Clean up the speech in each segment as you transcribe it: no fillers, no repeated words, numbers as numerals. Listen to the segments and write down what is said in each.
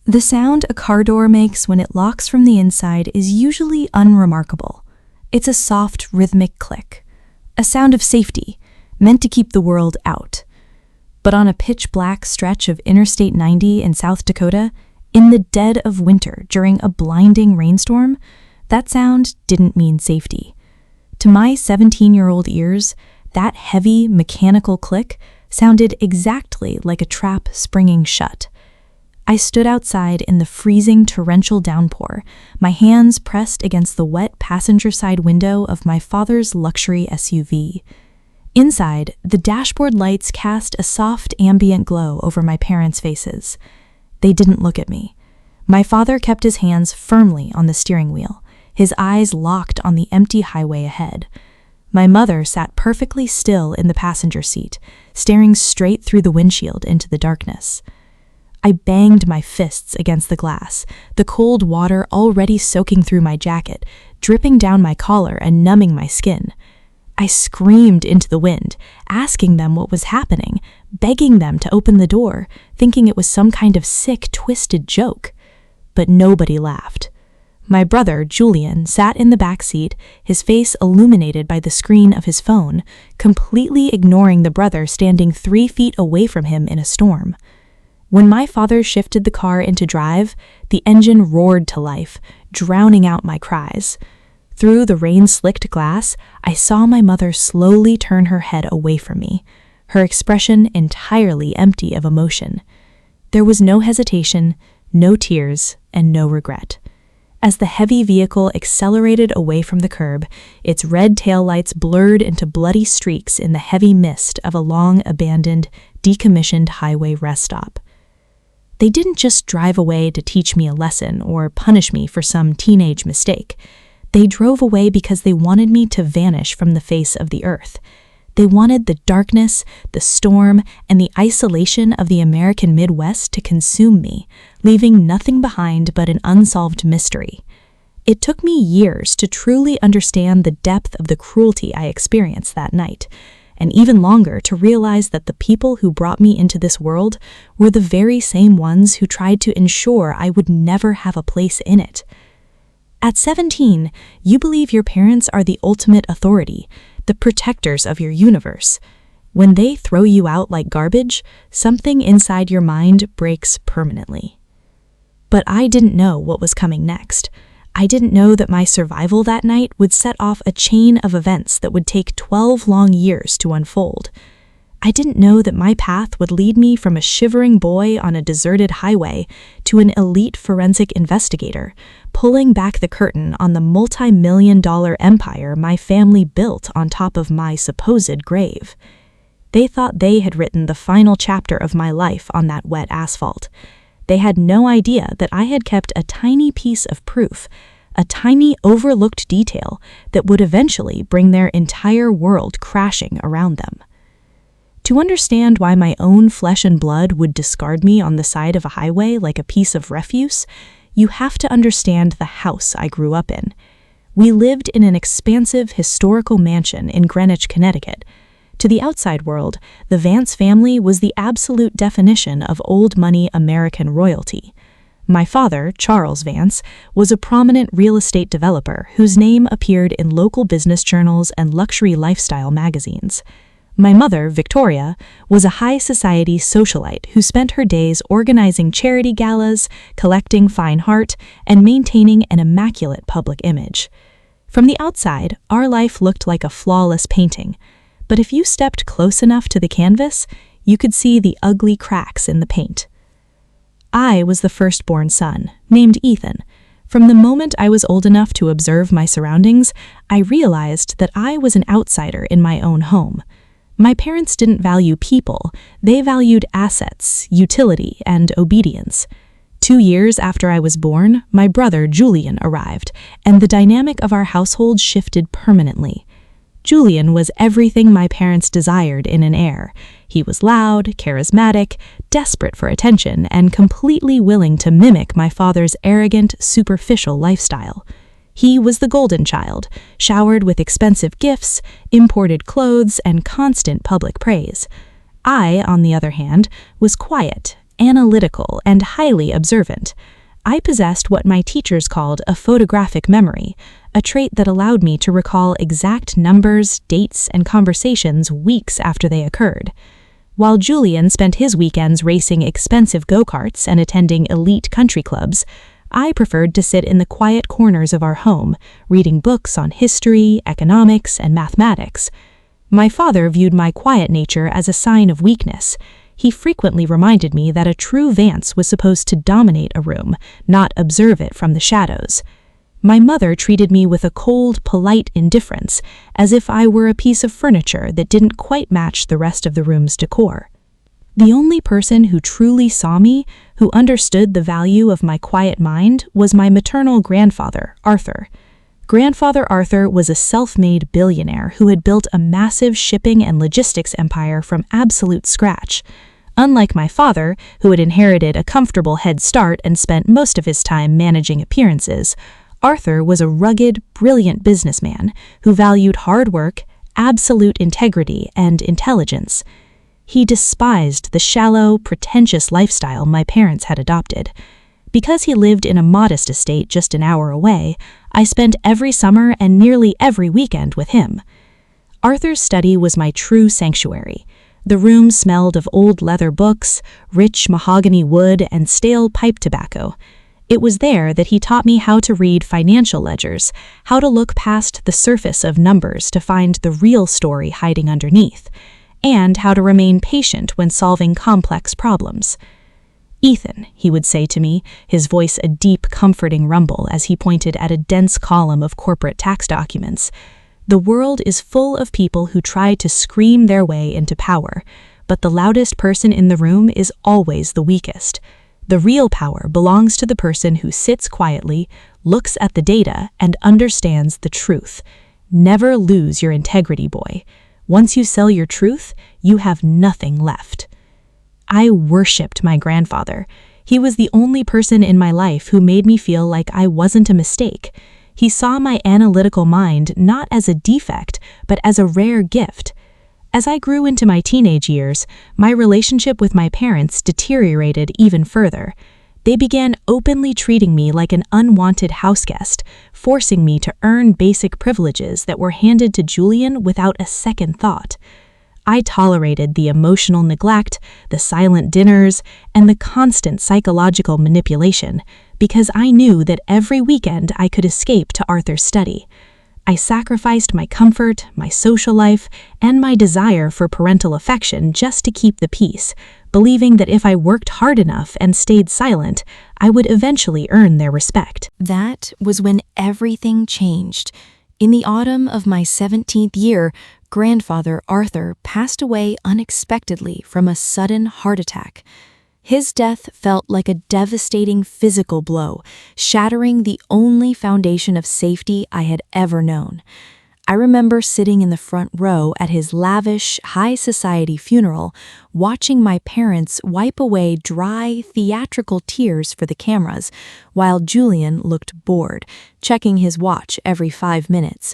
The sound a car door makes when it locks from the inside is usually unremarkable. It's a soft, rhythmic click, a sound of safety, meant to keep the world out. But on a pitch-black stretch of Interstate 90 in South Dakota, in the dead of winter during a blinding rainstorm, that sound didn't mean safety. To my 17-year-old ears, that heavy, mechanical click sounded exactly like a trap springing shut. I stood outside in the freezing torrential downpour, my hands pressed against the wet passenger side window of my father's luxury SUV. Inside, the dashboard lights cast a soft ambient glow over my parents' faces. They didn't look at me. My father kept his hands firmly on the steering wheel, his eyes locked on the empty highway ahead. My mother sat perfectly still in the passenger seat, staring straight through the windshield into the darkness. I banged my fists against the glass, the cold water already soaking through my jacket, dripping down my collar and numbing my skin. I screamed into the wind, asking them what was happening, begging them to open the door, thinking it was some kind of sick, twisted joke. But nobody laughed. My brother, Julian, sat in the back seat, his face illuminated by the screen of his phone, completely ignoring the brother standing 3 feet away from him in a storm. When my father shifted the car into drive, the engine roared to life, drowning out my cries. Through the rain-slicked glass, I saw my mother slowly turn her head away from me, her expression entirely empty of emotion. There was no hesitation, no tears, and no regret. As the heavy vehicle accelerated away from the curb, its red taillights blurred into bloody streaks in the heavy mist of a long-abandoned, decommissioned highway rest stop. They didn't just drive away to teach me a lesson or punish me for some teenage mistake. They drove away because they wanted me to vanish from the face of the earth. They wanted the darkness, the storm, and the isolation of the American Midwest to consume me, leaving nothing behind but an unsolved mystery. It took me years to truly understand the depth of the cruelty I experienced that night, and even longer to realize that the people who brought me into this world were the very same ones who tried to ensure I would never have a place in it. At 17, you believe your parents are the ultimate authority, the protectors of your universe. When they throw you out like garbage, something inside your mind breaks permanently. But I didn't know what was coming next. I didn't know that my survival that night would set off a chain of events that would take 12 long years to unfold. I didn't know that my path would lead me from a shivering boy on a deserted highway to an elite forensic investigator, pulling back the curtain on the multi-million-dollar empire my family built on top of my supposed grave. They thought they had written the final chapter of my life on that wet asphalt. They had no idea that I had kept a tiny piece of proof, a tiny overlooked detail that would eventually bring their entire world crashing around them. To understand why my own flesh and blood would discard me on the side of a highway like a piece of refuse, you have to understand the house I grew up in. We lived in an expansive historical mansion in Greenwich, Connecticut. To the outside world, the Vance family was the absolute definition of old-money American royalty. My father, Charles Vance, was a prominent real estate developer whose name appeared in local business journals and luxury lifestyle magazines. My mother, Victoria, was a high society socialite who spent her days organizing charity galas, collecting fine art, and maintaining an immaculate public image. From the outside, our life looked like a flawless painting. But if you stepped close enough to the canvas, you could see the ugly cracks in the paint. I was the firstborn son, named Ethan. From the moment I was old enough to observe my surroundings, I realized that I was an outsider in my own home. My parents didn't value people, they valued assets, utility, and obedience. 2 years after I was born, my brother Julian arrived, and the dynamic of our household shifted permanently. Julian was everything my parents desired in an heir. He was loud, charismatic, desperate for attention, and completely willing to mimic my father's arrogant, superficial lifestyle. He was the golden child, showered with expensive gifts, imported clothes, and constant public praise. I, on the other hand, was quiet, analytical, and highly observant. I possessed what my teachers called a photographic memory, a trait that allowed me to recall exact numbers, dates, and conversations weeks after they occurred. While Julian spent his weekends racing expensive go-karts and attending elite country clubs, I preferred to sit in the quiet corners of our home, reading books on history, economics, and mathematics. My father viewed my quiet nature as a sign of weakness. He frequently reminded me that a true Vance was supposed to dominate a room, not observe it from the shadows. My mother treated me with a cold, polite indifference, as if I were a piece of furniture that didn't quite match the rest of the room's decor. The only person who truly saw me, who understood the value of my quiet mind, was my maternal grandfather, Arthur. Grandfather Arthur was a self-made billionaire who had built a massive shipping and logistics empire from absolute scratch. Unlike my father, who had inherited a comfortable head start and spent most of his time managing appearances, Arthur was a rugged, brilliant businessman who valued hard work, absolute integrity, and intelligence. He despised the shallow, pretentious lifestyle my parents had adopted. Because he lived in a modest estate just an hour away, I spent every summer and nearly every weekend with him. Arthur's study was my true sanctuary. The room smelled of old leather books, rich mahogany wood, and stale pipe tobacco. It was there that he taught me how to read financial ledgers, how to look past the surface of numbers to find the real story hiding underneath, and how to remain patient when solving complex problems. "Ethan," he would say to me, his voice a deep, comforting rumble as he pointed at a dense column of corporate tax documents, "the world is full of people who try to scream their way into power, but the loudest person in the room is always the weakest. The real power belongs to the person who sits quietly, looks at the data, and understands the truth. Never lose your integrity, boy. Once you sell your truth, you have nothing left." I worshipped my grandfather. He was the only person in my life who made me feel like I wasn't a mistake. He saw my analytical mind not as a defect, but as a rare gift. As I grew into my teenage years, my relationship with my parents deteriorated even further. They began openly treating me like an unwanted houseguest, forcing me to earn basic privileges that were handed to Julian without a second thought. I tolerated the emotional neglect, the silent dinners, and the constant psychological manipulation because I knew that every weekend I could escape to Arthur's study. I sacrificed my comfort, my social life, and my desire for parental affection just to keep the peace, believing that if I worked hard enough and stayed silent, I would eventually earn their respect. That was when everything changed. In the autumn of my 17th year, grandfather Arthur passed away unexpectedly from a sudden heart attack. His death felt like a devastating physical blow, shattering the only foundation of safety I had ever known. I remember sitting in the front row at his lavish, high society funeral, watching my parents wipe away dry, theatrical tears for the cameras, while Julian looked bored, checking his watch every 5 minutes.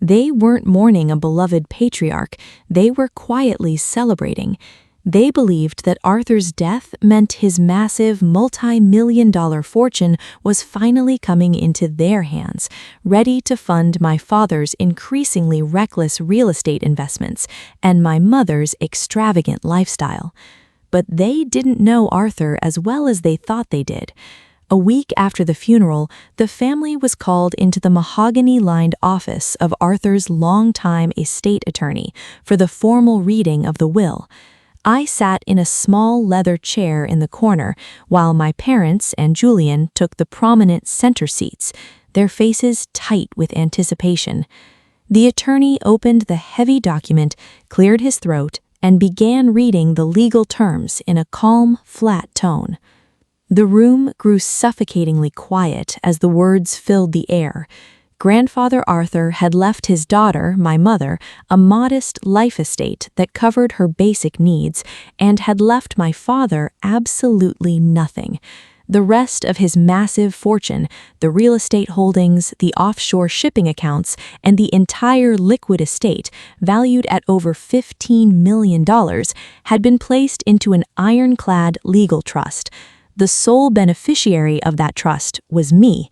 They weren't mourning a beloved patriarch, they were quietly celebrating. They believed that Arthur's death meant his massive, multi-million-dollar fortune was finally coming into their hands, ready to fund my father's increasingly reckless real estate investments and my mother's extravagant lifestyle. But they didn't know Arthur as well as they thought they did. A week after the funeral, the family was called into the mahogany-lined office of Arthur's longtime estate attorney for the formal reading of the will. I sat in a small leather chair in the corner, while my parents and Julian took the prominent center seats, their faces tight with anticipation. The attorney opened the heavy document, cleared his throat, and began reading the legal terms in a calm, flat tone. The room grew suffocatingly quiet as the words filled the air. Grandfather Arthur had left his daughter, my mother, a modest life estate that covered her basic needs and had left my father absolutely nothing. The rest of his massive fortune, the real estate holdings, the offshore shipping accounts, and the entire liquid estate, valued at over $15 million, had been placed into an ironclad legal trust. The sole beneficiary of that trust was me.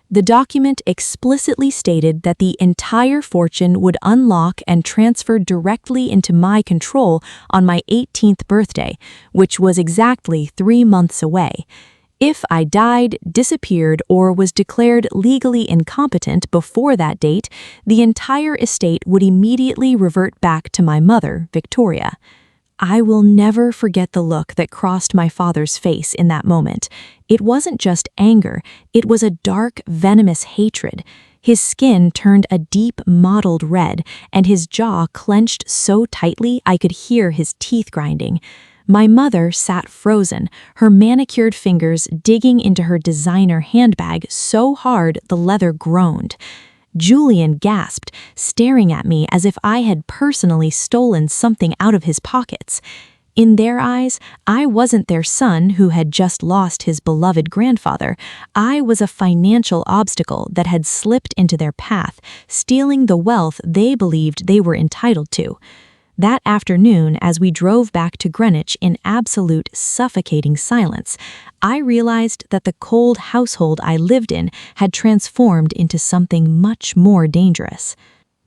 The document explicitly stated that the entire fortune would unlock and transfer directly into my control on my 18th birthday, which was exactly 3 months away. If I died, disappeared, or was declared legally incompetent before that date, the entire estate would immediately revert back to my mother, Victoria. I will never forget the look that crossed my father's face in that moment. It wasn't just anger, it was a dark, venomous hatred. His skin turned a deep, mottled red, and his jaw clenched so tightly I could hear his teeth grinding. My mother sat frozen, her manicured fingers digging into her designer handbag so hard the leather groaned. Julian gasped, staring at me as if I had personally stolen something out of his pockets. In their eyes, I wasn't their son who had just lost his beloved grandfather. I was a financial obstacle that had slipped into their path, stealing the wealth they believed they were entitled to. That afternoon, as we drove back to Greenwich in absolute suffocating silence, I realized that the cold household I lived in had transformed into something much more dangerous.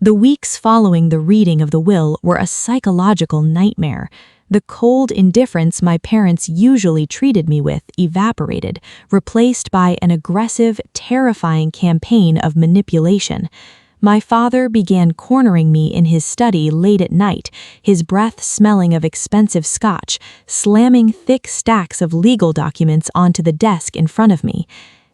The weeks following the reading of the will were a psychological nightmare. The cold indifference my parents usually treated me with evaporated, replaced by an aggressive, terrifying campaign of manipulation. My father began cornering me in his study late at night, his breath smelling of expensive scotch, slamming thick stacks of legal documents onto the desk in front of me.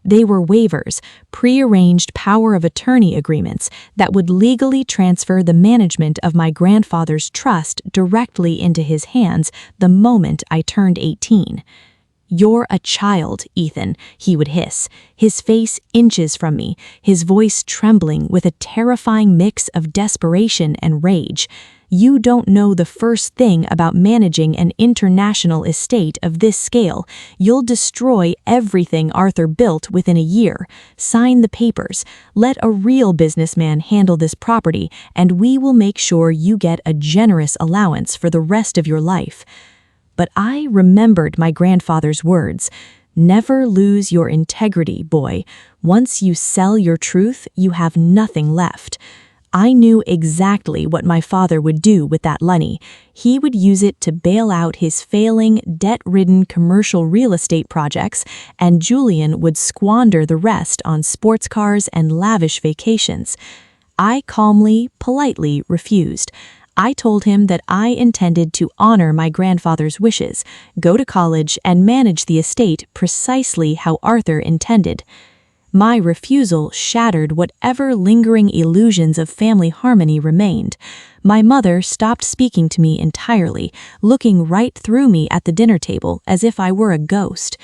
They were waivers, pre-arranged power of attorney agreements that would legally transfer the management of my grandfather's trust directly into his hands the moment I turned 18. "You're a child, Ethan," he would hiss, his face inches from me, his voice trembling with a terrifying mix of desperation and rage. "You don't know the first thing about managing an international estate of this scale. You'll destroy everything Arthur built within a year. Sign the papers. Let a real businessman handle this property, and we will make sure you get a generous allowance for the rest of your life." But I remembered my grandfather's words. "Never lose your integrity, boy. Once you sell your truth, you have nothing left." I knew exactly what my father would do with that money. He would use it to bail out his failing, debt-ridden commercial real estate projects, and Julian would squander the rest on sports cars and lavish vacations. I calmly, politely refused. I told him that I intended to honor my grandfather's wishes, go to college, and manage the estate precisely how Arthur intended. My refusal shattered whatever lingering illusions of family harmony remained. My mother stopped speaking to me entirely, looking right through me at the dinner table as if I were a ghost.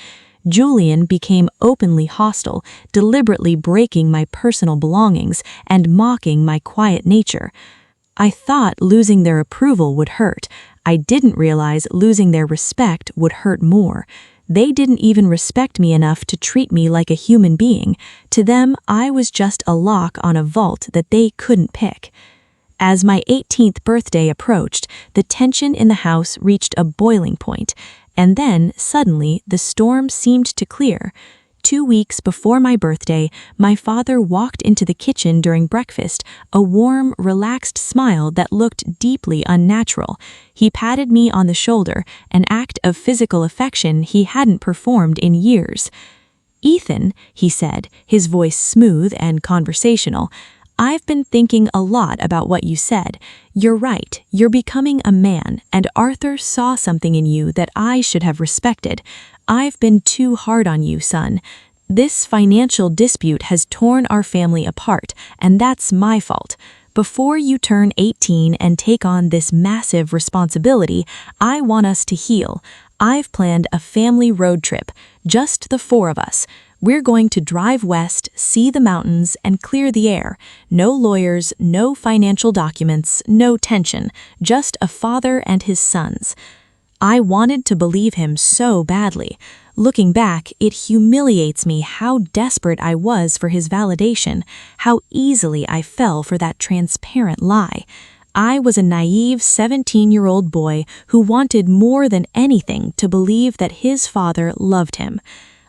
Julian became openly hostile, deliberately breaking my personal belongings and mocking my quiet nature. I thought losing their approval would hurt. I didn't realize losing their respect would hurt more. They didn't even respect me enough to treat me like a human being. To them, I was just a lock on a vault that they couldn't pick. As my 18th birthday approached, the tension in the house reached a boiling point, and then, suddenly, the storm seemed to clear. 2 weeks before my birthday, my father walked into the kitchen during breakfast, a warm, relaxed smile that looked deeply unnatural. He patted me on the shoulder, an act of physical affection he hadn't performed in years. "Ethan," he said, his voice smooth and conversational, "I've been thinking a lot about what you said. You're right, you're becoming a man, and Arthur saw something in you that I should have respected. I've been too hard on you, son. This financial dispute has torn our family apart, and that's my fault. Before you turn 18 and take on this massive responsibility, I want us to heal. I've planned a family road trip, just the 4 of us. We're going to drive west, see the mountains, and clear the air. No lawyers, no financial documents, no tension, just a father and his sons." I wanted to believe him so badly. Looking back, it humiliates me how desperate I was for his validation, how easily I fell for that transparent lie. I was a naive 17-year-old boy who wanted more than anything to believe that his father loved him.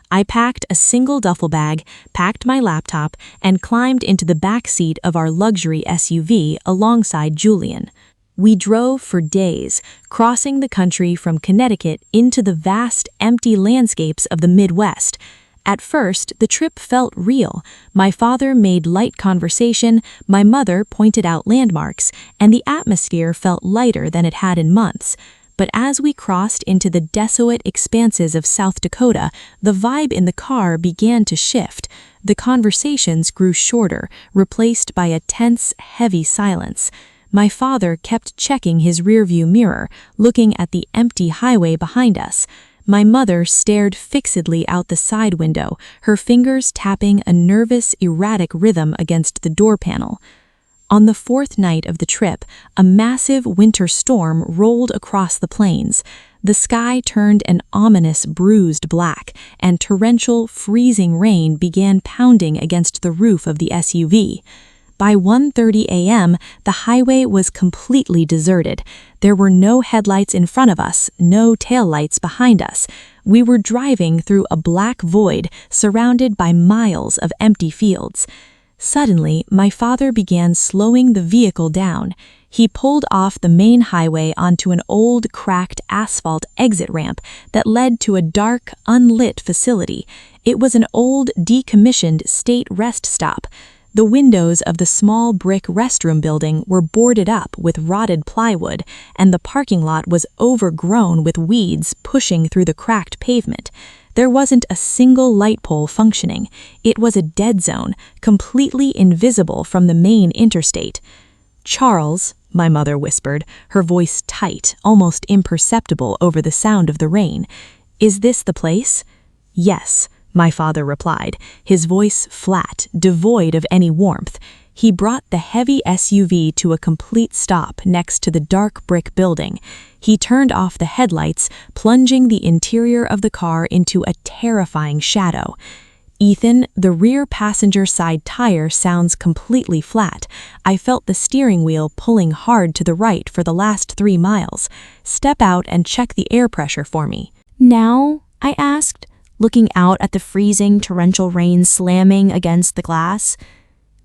I packed a single duffel bag, packed my laptop, and climbed into the back seat of our luxury SUV alongside Julian. We drove for days, crossing the country from Connecticut into the vast, empty landscapes of the Midwest. At first, the trip felt real. My father made light conversation, my mother pointed out landmarks, and the atmosphere felt lighter than it had in months. But as we crossed into the desolate expanses of South Dakota, the vibe in the car began to shift. The conversations grew shorter, replaced by a tense, heavy silence. My father kept checking his rearview mirror, looking at the empty highway behind us. My mother stared fixedly out the side window, her fingers tapping a nervous, erratic rhythm against the door panel. On the fourth night of the trip, a massive winter storm rolled across the plains. The sky turned an ominous, bruised black, and torrential, freezing rain began pounding against the roof of the SUV. By 1:30 a.m., the highway was completely deserted. There were no headlights in front of us, no taillights behind us. We were driving through a black void, surrounded by miles of empty fields. Suddenly, my father began slowing the vehicle down. He pulled off the main highway onto an old, cracked asphalt exit ramp that led to a dark, unlit facility. It was an old, decommissioned state rest stop. The windows of the small brick restroom building were boarded up with rotted plywood, and the parking lot was overgrown with weeds pushing through the cracked pavement. There wasn't a single light pole functioning. It was a dead zone, completely invisible from the main interstate. "Charles," my mother whispered, her voice tight, almost imperceptible over the sound of the rain, "is this the place?" "Yes," my father replied, his voice flat, devoid of any warmth. He brought the heavy SUV to a complete stop next to the dark brick building. He turned off the headlights, plunging the interior of the car into a terrifying shadow. "Ethan, the rear passenger side tire sounds completely flat. I felt the steering wheel pulling hard to the right for the last 3 miles. Step out and check the air pressure for me." "Now?" I asked, looking out at the freezing, torrential rain slamming against the glass.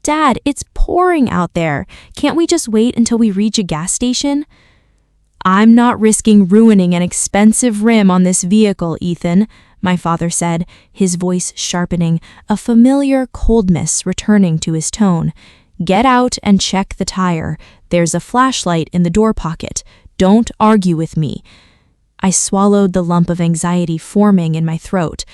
"Dad, it's pouring out there. Can't we just wait until we reach a gas station?" "I'm not risking ruining an expensive rim on this vehicle, Ethan," my father said, his voice sharpening, a familiar coldness returning to his tone. "Get out and check the tire. There's a flashlight in the door pocket. Don't argue with me." I swallowed the lump of anxiety forming in my throat.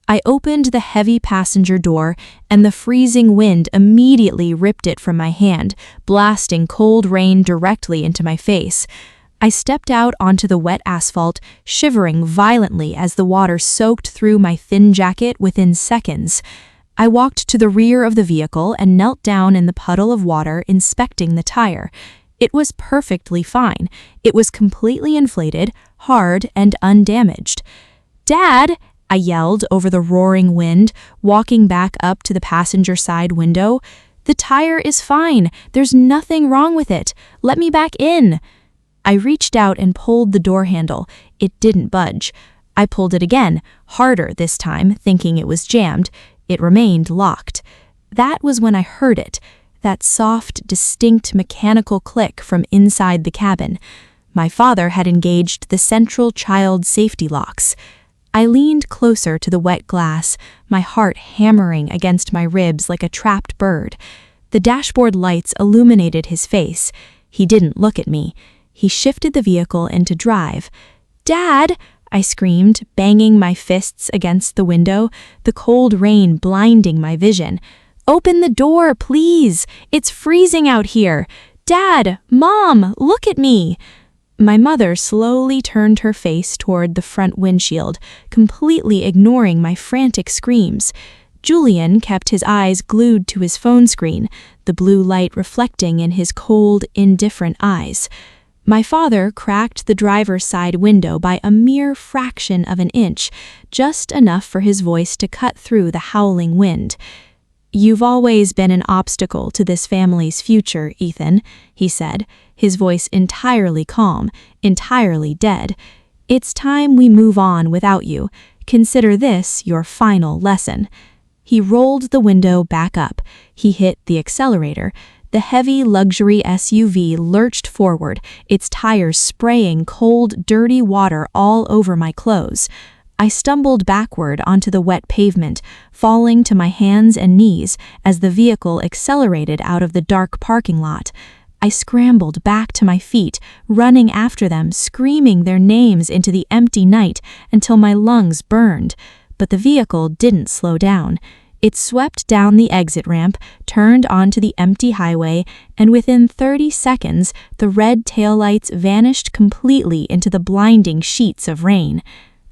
I opened the heavy passenger door, and the freezing wind immediately ripped it from my hand, blasting cold rain directly into my face. I stepped out onto the wet asphalt, shivering violently as the water soaked through my thin jacket within seconds. I walked to the rear of the vehicle and knelt down in the puddle of water, inspecting the tire. It was perfectly fine. It was completely inflated, hard, and undamaged. "Dad!" I yelled over the roaring wind, walking back up to the passenger side window. "The tire is fine. There's nothing wrong with it. Let me back in." I reached out and pulled the door handle. It didn't budge. I pulled it again, harder this time, thinking it was jammed. It remained locked. That was when I heard it. That soft, distinct mechanical click from inside the cabin. My father had engaged the central child safety locks. I leaned closer to the wet glass, my heart hammering against my ribs like a trapped bird. The dashboard lights illuminated his face. He didn't look at me. He shifted the vehicle into drive. "Dad!" I screamed, banging my fists against the window, the cold rain blinding my vision. "Open the door, please! It's freezing out here! Dad! Mom! Look at me!" My mother slowly turned her face toward the front windshield, completely ignoring my frantic screams. Julian kept his eyes glued to his phone screen, the blue light reflecting in his cold, indifferent eyes. My father cracked the driver's side window by a mere fraction of an inch, just enough for his voice to cut through the howling wind. "You've always been an obstacle to this family's future, Ethan," he said, his voice entirely calm, entirely dead. "It's time we move on without you. Consider this your final lesson." He rolled the window back up. He hit the accelerator. The heavy luxury SUV lurched forward, its tires spraying cold, dirty water all over my clothes. I stumbled backward onto the wet pavement, falling to my hands and knees as the vehicle accelerated out of the dark parking lot. I scrambled back to my feet, running after them, screaming their names into the empty night until my lungs burned. But the vehicle didn't slow down. It swept down the exit ramp, turned onto the empty highway, and within 30 seconds, the red taillights vanished completely into the blinding sheets of rain.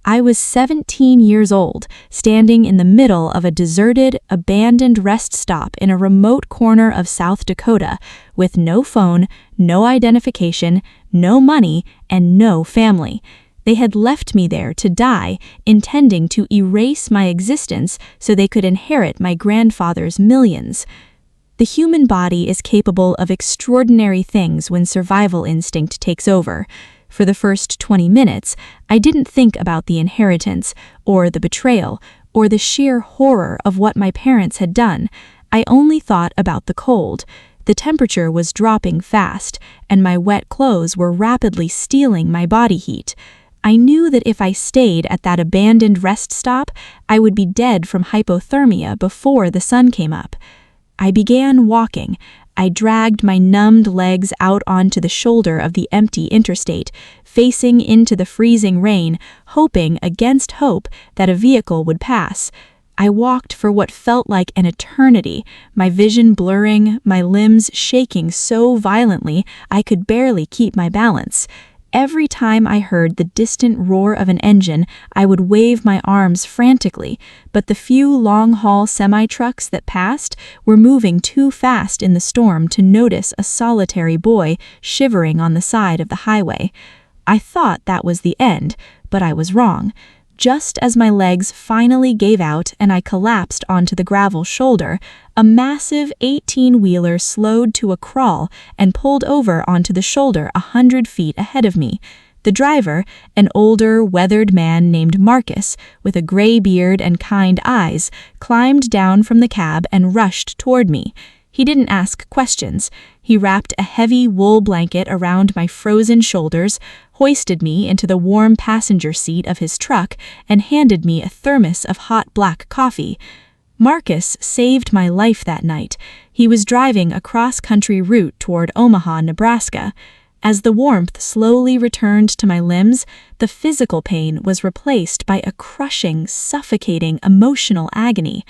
I was 17 years old, standing in the middle of a deserted, abandoned rest stop in a remote corner of South Dakota, with no phone, no identification, no money, and no family. They had left me there to die, intending to erase my existence so they could inherit my grandfather's millions. The human body is capable of extraordinary things when survival instinct takes over. For the first 20 minutes, I didn't think about the inheritance, or the betrayal, or the sheer horror of what my parents had done. I only thought about the cold. The temperature was dropping fast, and my wet clothes were rapidly stealing my body heat. I knew that if I stayed at that abandoned rest stop, I would be dead from hypothermia before the sun came up. I began walking. I dragged my numbed legs out onto the shoulder of the empty interstate, facing into the freezing rain, hoping against hope that a vehicle would pass. I walked for what felt like an eternity, my vision blurring, my limbs shaking so violently I could barely keep my balance. Every time I heard the distant roar of an engine, I would wave my arms frantically, but the few long-haul semi-trucks that passed were moving too fast in the storm to notice a solitary boy shivering on the side of the highway. I thought that was the end, but I was wrong. Just as my legs finally gave out and I collapsed onto the gravel shoulder, a massive 18-wheeler slowed to a crawl and pulled over onto the shoulder 100 feet ahead of me. The driver, an older, weathered man named Marcus, with a gray beard and kind eyes, climbed down from the cab and rushed toward me. He didn't ask questions. He wrapped a heavy wool blanket around my frozen shoulders, hoisted me into the warm passenger seat of his truck, and handed me a thermos of hot black coffee. Marcus saved my life that night. He was driving a cross-country route toward Omaha, Nebraska. As the warmth slowly returned to my limbs, the physical pain was replaced by a crushing, suffocating emotional agony.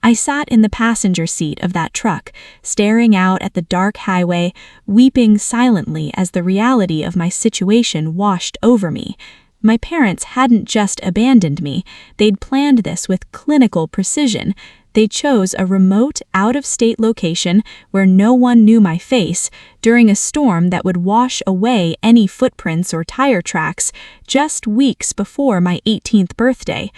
I sat in the passenger seat of that truck, staring out at the dark highway, weeping silently as the reality of my situation washed over me. My parents hadn't just abandoned me, they'd planned this with clinical precision. They chose a remote, out-of-state location where no one knew my face during a storm that would wash away any footprints or tire tracks just weeks before my 18th birthday.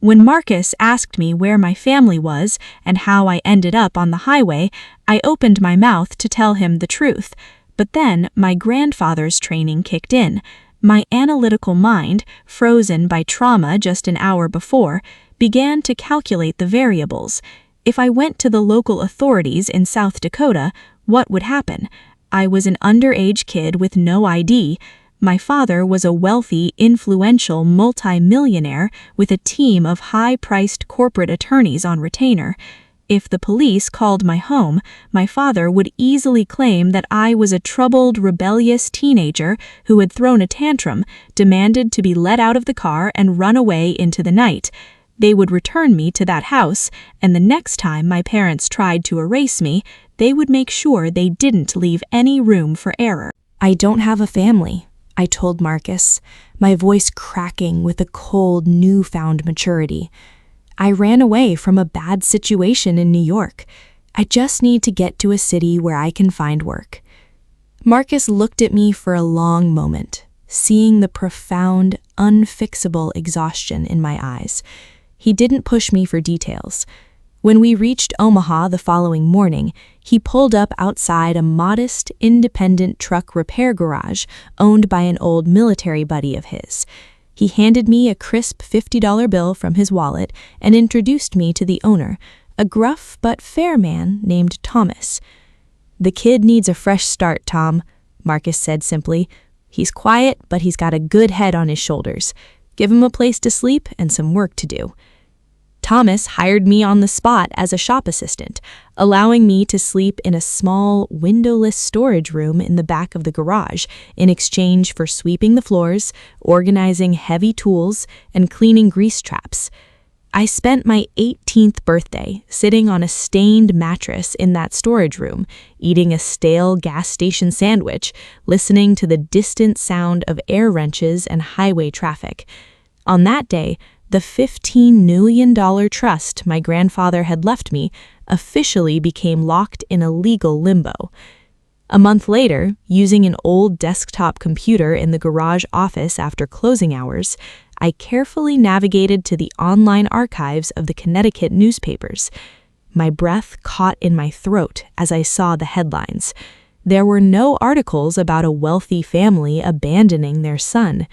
When Marcus asked me where my family was and how I ended up on the highway, I opened my mouth to tell him the truth. But then my grandfather's training kicked in. My analytical mind, frozen by trauma just an hour before, began to calculate the variables. If I went to the local authorities in South Dakota, what would happen? I was an underage kid with no ID. My father was a wealthy, influential multi-millionaire with a team of high-priced corporate attorneys on retainer. If the police called my home, my father would easily claim that I was a troubled, rebellious teenager who had thrown a tantrum, demanded to be let out of the car and run away into the night. They would return me to that house, and the next time my parents tried to erase me, they would make sure they didn't leave any room for error. "I don't have a family," I told Marcus, my voice cracking with a cold, newfound maturity. "I ran away from a bad situation in New York. I just need to get to a city where I can find work." Marcus looked at me for a long moment, seeing the profound, unfixable exhaustion in my eyes. He didn't push me for details. When we reached Omaha the following morning, he pulled up outside a modest, independent truck repair garage owned by an old military buddy of his. He handed me a crisp $50 bill from his wallet and introduced me to the owner, a gruff but fair man named Thomas. "The kid needs a fresh start, Tom," Marcus said simply. "He's quiet, but he's got a good head on his shoulders. Give him a place to sleep and some work to do." Thomas hired me on the spot as a shop assistant, allowing me to sleep in a small, windowless storage room in the back of the garage in exchange for sweeping the floors, organizing heavy tools, and cleaning grease traps. I spent my 18th birthday sitting on a stained mattress in that storage room, eating a stale gas station sandwich, listening to the distant sound of air wrenches and highway traffic. On that day, the $15 million trust my grandfather had left me officially became locked in a legal limbo. A month later, using an old desktop computer in the garage office after closing hours, I carefully navigated to the online archives of the Connecticut newspapers. My breath caught in my throat as I saw the headlines. There were no articles about a wealthy family abandoning their son.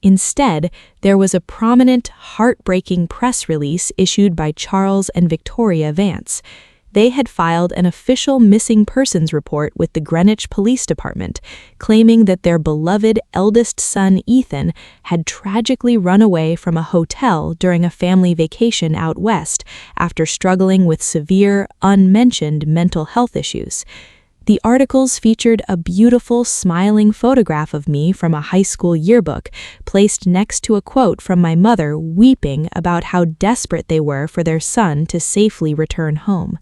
Instead, there was a prominent, heartbreaking press release issued by Charles and Victoria Vance. They had filed an official missing persons report with the Greenwich Police Department, claiming that their beloved eldest son, Ethan, had tragically run away from a hotel during a family vacation out west after struggling with severe, unmentioned mental health issues. The articles featured a beautiful, smiling photograph of me from a high school yearbook, placed next to a quote from my mother weeping about how desperate they were for their son to safely return home.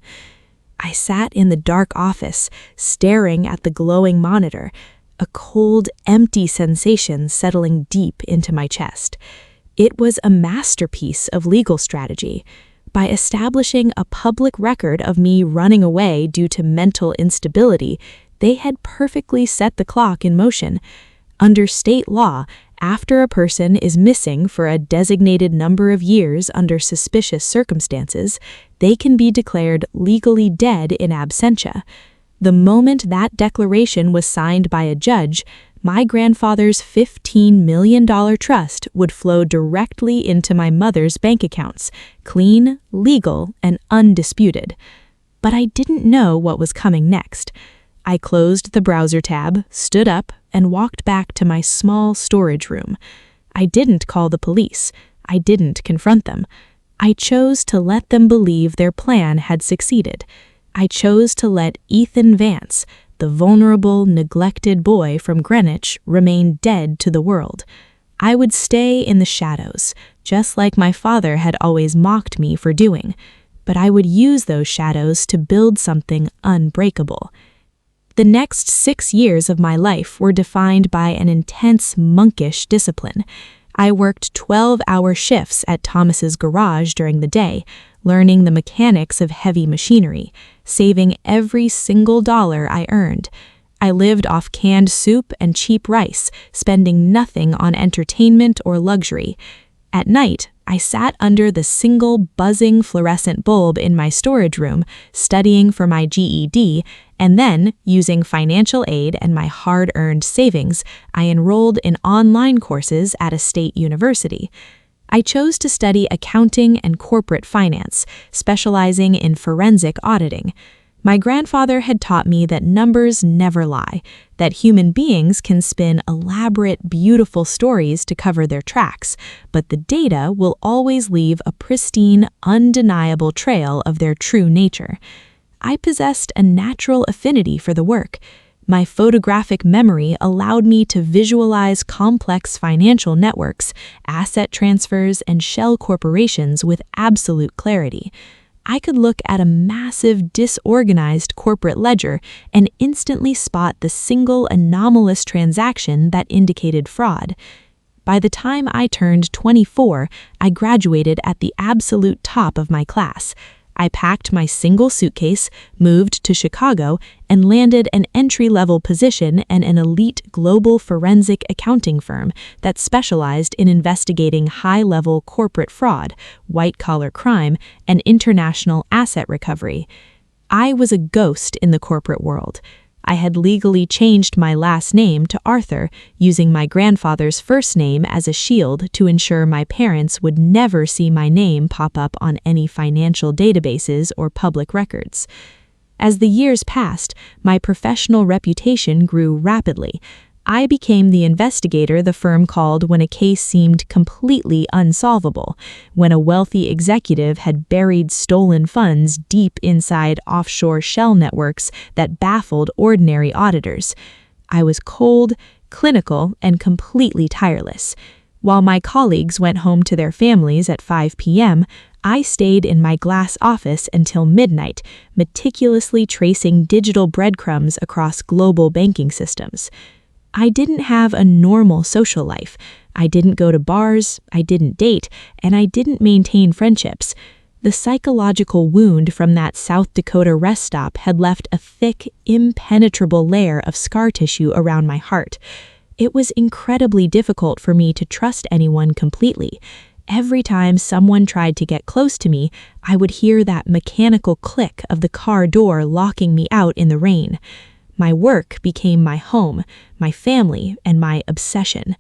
I sat in the dark office, staring at the glowing monitor, a cold, empty sensation settling deep into my chest. It was a masterpiece of legal strategy. By establishing a public record of me running away due to mental instability, they had perfectly set the clock in motion. Under state law, after a person is missing for a designated number of years under suspicious circumstances, they can be declared legally dead in absentia. The moment that declaration was signed by a judge, my grandfather's $15 million trust would flow directly into my mother's bank accounts, clean, legal, and undisputed. But I didn't know what was coming next. I closed the browser tab, stood up, and walked back to my small storage room. I didn't call the police. I didn't confront them. I chose to let them believe their plan had succeeded. I chose to let Ethan Vance, the vulnerable, neglected boy from Greenwich, remain dead to the world. I would stay in the shadows, just like my father had always mocked me for doing, but I would use those shadows to build something unbreakable. The next 6 years of my life were defined by an intense, monkish discipline. I worked 12-hour shifts at Thomas's garage during the day, learning the mechanics of heavy machinery, saving every single dollar I earned. I lived off canned soup and cheap rice, spending nothing on entertainment or luxury. At night, I sat under the single buzzing fluorescent bulb in my storage room, studying for my GED, and then, using financial aid and my hard-earned savings, I enrolled in online courses at a state university. I chose to study accounting and corporate finance, specializing in forensic auditing. My grandfather had taught me that numbers never lie, that human beings can spin elaborate, beautiful stories to cover their tracks, but the data will always leave a pristine, undeniable trail of their true nature. I possessed a natural affinity for the work. My photographic memory allowed me to visualize complex financial networks, asset transfers, and shell corporations with absolute clarity. I could look at a massive, disorganized corporate ledger and instantly spot the single anomalous transaction that indicated fraud. By the time I turned 24, I graduated at the absolute top of my class. I packed my single suitcase, moved to Chicago, and landed an entry-level position in an elite global forensic accounting firm that specialized in investigating high-level corporate fraud, white-collar crime, and international asset recovery. I was a ghost in the corporate world. I had legally changed my last name to Arthur, using my grandfather's first name as a shield to ensure my parents would never see my name pop up on any financial databases or public records. As the years passed, my professional reputation grew rapidly. I became the investigator the firm called when a case seemed completely unsolvable, when a wealthy executive had buried stolen funds deep inside offshore shell networks that baffled ordinary auditors. I was cold, clinical, and completely tireless. While my colleagues went home to their families at 5 p.m., I stayed in my glass office until midnight, meticulously tracing digital breadcrumbs across global banking systems. I didn't have a normal social life. I didn't go to bars, I didn't date, and I didn't maintain friendships. The psychological wound from that South Dakota rest stop had left a thick, impenetrable layer of scar tissue around my heart. It was incredibly difficult for me to trust anyone completely. Every time someone tried to get close to me, I would hear that mechanical click of the car door locking me out in the rain. My work became my home, my family, and my obsession.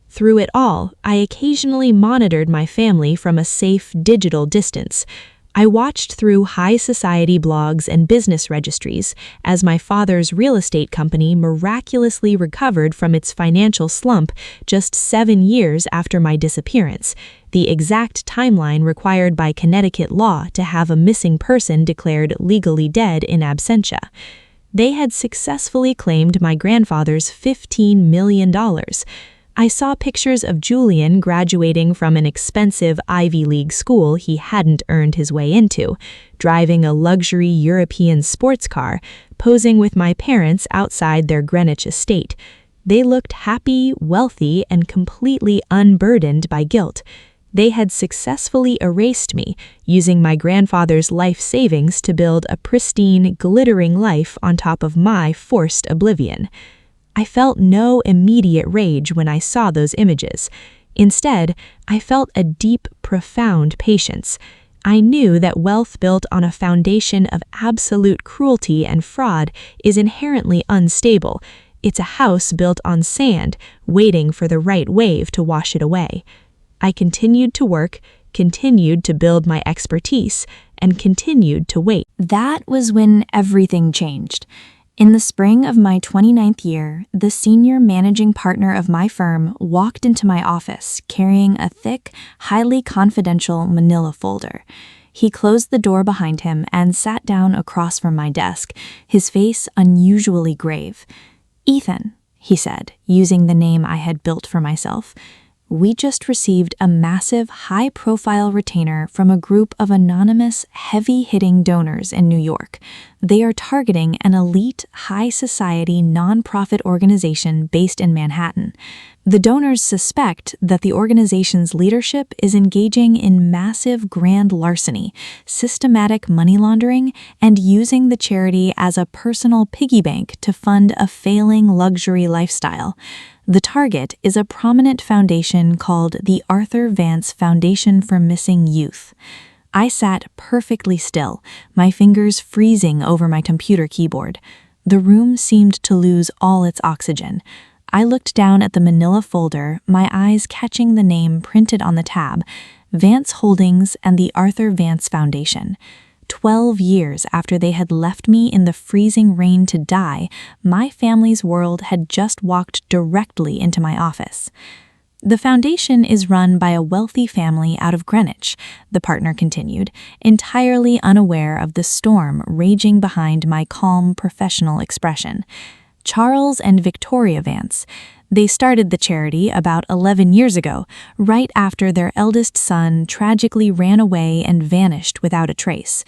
Through it all, I occasionally monitored my family from a safe digital distance. I watched through high society blogs and business registries as my father's real estate company miraculously recovered from its financial slump just 7 years after my disappearance, the exact timeline required by Connecticut law to have a missing person declared legally dead in absentia. They had successfully claimed my grandfather's $15 million. I saw pictures of Julian graduating from an expensive Ivy League school he hadn't earned his way into, driving a luxury European sports car, posing with my parents outside their Greenwich estate. They looked happy, wealthy, and completely unburdened by guilt. They had successfully erased me, using my grandfather's life savings to build a pristine, glittering life on top of my forced oblivion. I felt no immediate rage when I saw those images. Instead, I felt a deep, profound patience. I knew that wealth built on a foundation of absolute cruelty and fraud is inherently unstable. It's a house built on sand, waiting for the right wave to wash it away. I continued to work, continued to build my expertise, and continued to wait. That was when everything changed. In the spring of my 29th year, the senior managing partner of my firm walked into my office carrying a thick, highly confidential manila folder. He closed the door behind him and sat down across from my desk, his face unusually grave. "Ethan," he said, using the name I had built for myself, "we just received a massive, high-profile retainer from a group of anonymous, heavy-hitting donors in New York. They are targeting an elite, high-society nonprofit organization based in Manhattan. The donors suspect that the organization's leadership is engaging in massive grand larceny, systematic money laundering, and using the charity as a personal piggy bank to fund a failing luxury lifestyle. The target is a prominent foundation called the Arthur Vance Foundation for Missing Youth." I sat perfectly still, my fingers freezing over my computer keyboard. The room seemed to lose all its oxygen. I looked down at the manila folder, my eyes catching the name printed on the tab, Vance Holdings and the Arthur Vance Foundation. 12 years after they had left me in the freezing rain to die, my family's world had just walked directly into my office. "The foundation is run by a wealthy family out of Greenwich," the partner continued, entirely unaware of the storm raging behind my calm professional expression. "Charles and Victoria Vance. They started the charity about 11 years ago, right after their eldest son tragically ran away and vanished without a trace.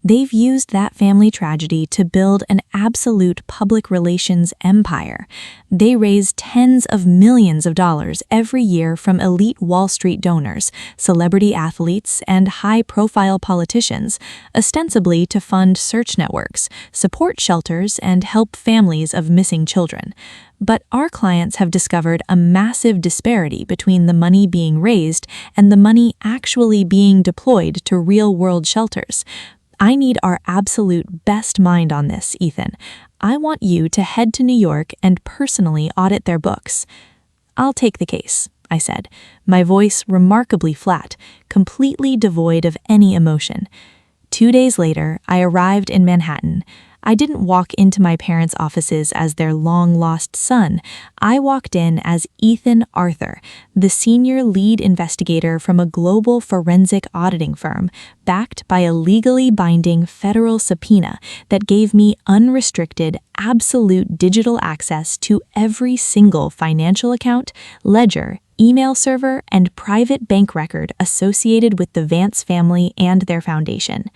They've used that family tragedy to build an absolute public relations empire. They raise tens of millions of dollars every year from elite Wall Street donors, celebrity athletes, and high-profile politicians, ostensibly to fund search networks, support shelters, and help families of missing children. But our clients have discovered a massive disparity between the money being raised and the money actually being deployed to real-world shelters. I need our absolute best mind on this, Ethan. I want you to head to New York and personally audit their books. I'll take the case, I said, my voice remarkably flat, completely devoid of any emotion. 2 days later, I arrived in Manhattan. I didn't walk into my parents' offices as their long-lost son. I walked in as Ethan Arthur, the senior lead investigator from a global forensic auditing firm, backed by a legally binding federal subpoena that gave me unrestricted, absolute digital access to every single financial account, ledger, email server, and private bank record associated with the Vance family and their foundation.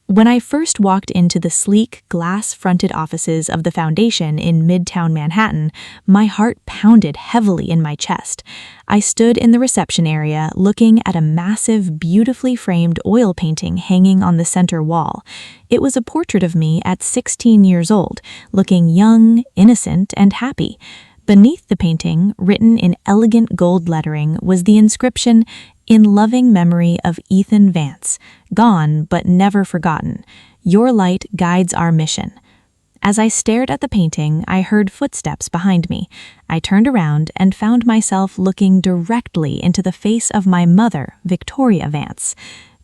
When I first walked into the sleek, glass-fronted offices of the foundation in Midtown Manhattan, my heart pounded heavily in my chest. I stood in the reception area looking at a massive, beautifully framed oil painting hanging on the center wall. It was a portrait of me at 16 years old, looking young, innocent, and happy. Beneath the painting, written in elegant gold lettering, was the inscription, "In loving memory of Ethan Vance, gone but never forgotten. Your light guides our mission." As I stared at the painting, I heard footsteps behind me. I turned around and found myself looking directly into the face of my mother, Victoria Vance.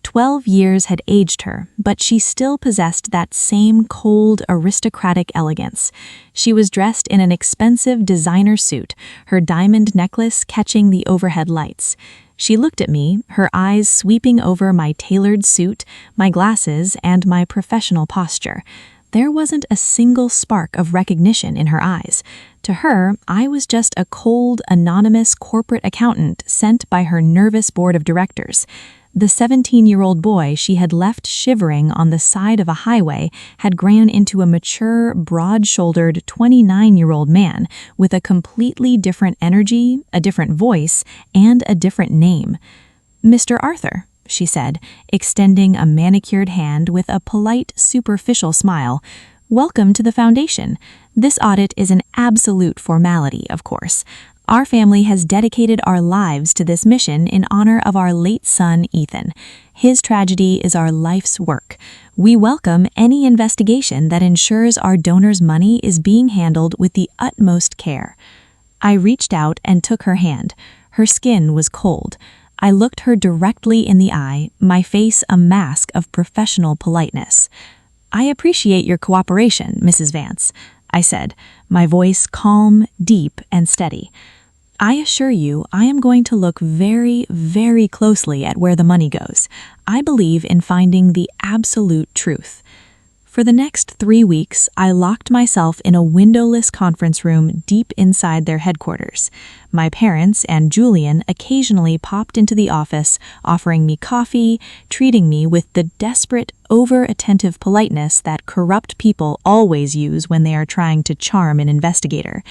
12 years had aged her, but she still possessed that same cold, aristocratic elegance. She was dressed in an expensive designer suit, her diamond necklace catching the overhead lights. She looked at me, her eyes sweeping over my tailored suit, my glasses, and my professional posture. There wasn't a single spark of recognition in her eyes. To her, I was just a cold, anonymous corporate accountant sent by her nervous board of directors. The 17-year-old boy she had left shivering on the side of a highway had grown into a mature, broad-shouldered 29-year-old man with a completely different energy, a different voice, and a different name. "Mr. Arthur," she said, extending a manicured hand with a polite, superficial smile. "Welcome to the Foundation. This audit is an absolute formality, of course. Our family has dedicated our lives to this mission in honor of our late son, Ethan. His tragedy is our life's work. We welcome any investigation that ensures our donor's money is being handled with the utmost care." I reached out and took her hand. Her skin was cold. I looked her directly in the eye, my face a mask of professional politeness. "I appreciate your cooperation, Mrs. Vance," I said, my voice calm, deep, and steady. "I assure you I am going to look very, very closely at where the money goes. I believe in finding the absolute truth." For the next 3 weeks, I locked myself in a windowless conference room deep inside their headquarters. My parents and Julian occasionally popped into the office, offering me coffee, treating me with the desperate, over-attentive politeness that corrupt people always use when they are trying to charm an investigator.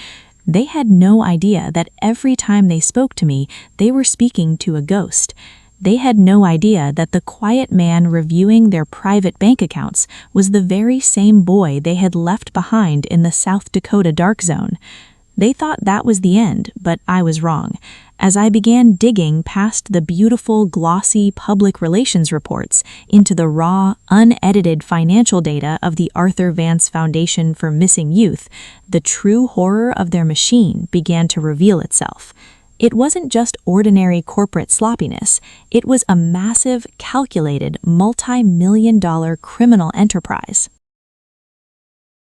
They had no idea that every time they spoke to me, they were speaking to a ghost. They had no idea that the quiet man reviewing their private bank accounts was the very same boy they had left behind in the South Dakota dark zone. They thought that was the end, but I was wrong. As I began digging past the beautiful, glossy public relations reports into the raw, unedited financial data of the Arthur Vance Foundation for Missing Youth, the true horror of their machine began to reveal itself. It wasn't just ordinary corporate sloppiness. It was a massive, calculated, multi-million-dollar criminal enterprise.